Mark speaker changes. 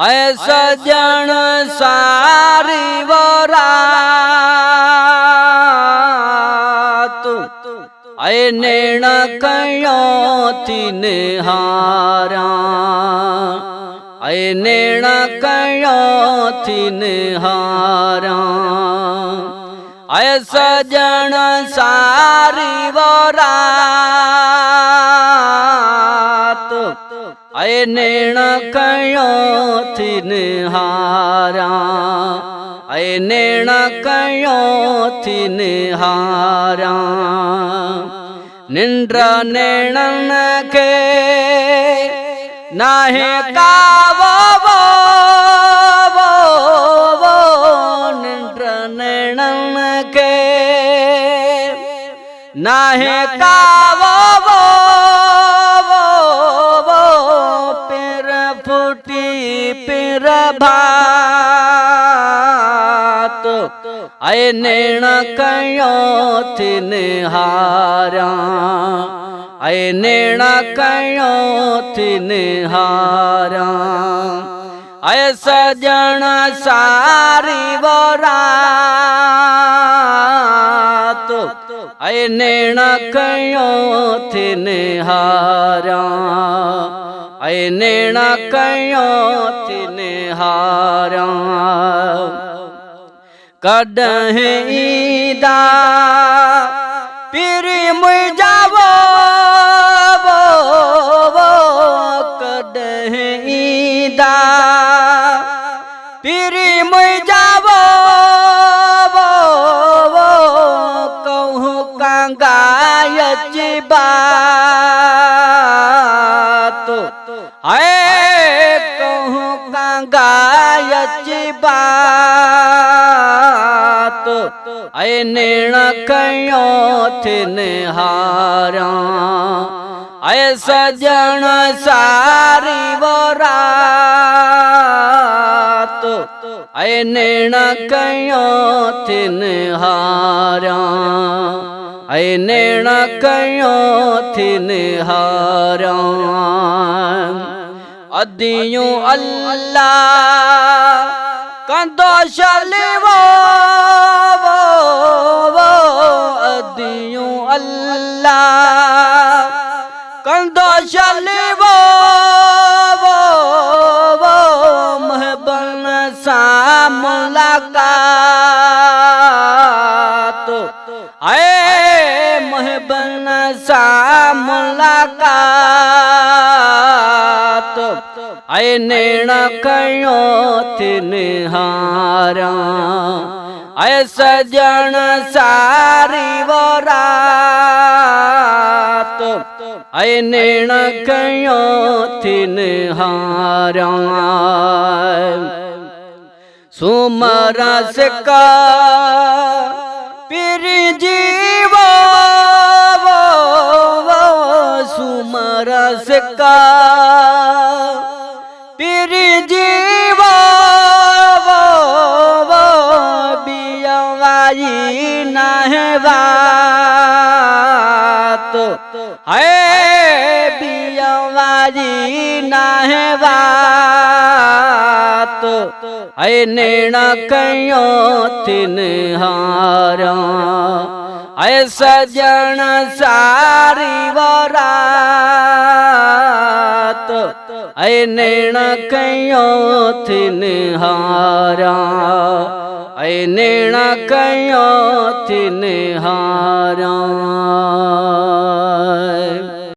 Speaker 1: ऐसा जन सारी वरात ऐ नैण कयो थी निहारा ऐ नैण कयो थी निहारा ऐसा जन सारी वरात ऐ नैण कयो थी निहारा ऐ नैण कयो थी निहारा निंद्र नैणन के नाहे कावो निंद्र नैणन के नाहे कावो पिर भात ऐ नैण कयो थी निहारा ऐ नैण कयो थी निहारा ऐ सजन सारी वरात ऐ नैण कयो थी निहारा ऐ नैण कयो थी निहारा कॾहिं ईंदा पीर मुंहिंजा कॾहिं ईंदा पीर मुंहिंजा कहूं कंगाय बात ऐ कहूं कंगाय बात ऐ नैण कयो थी निहारा ऐ सजन सारी वरात ऐ नैण कयो थी निहारा ऐ नैण कयो थी निहारा अदियूं अल्लाह कंदो शलवो अदियूं अल्लाह कंदो शलवो महबन सां मुलाकात ऐ महबन सां मुलाकात ऐ नैण कयो थी निहारा ऐ सजन सारी वरात ऐ नैण कयो थी निहारा सुमर सिका पीर जीवो सुमर सिका पीर जीवो बियवाई नाहे बात है बियवाई नाहे बात ऐ नैण कयो थी निहारा ऐ सजन सारी वरात ऐ नैण कयो थी निहारा ऐ नैण कयो थी निहारा।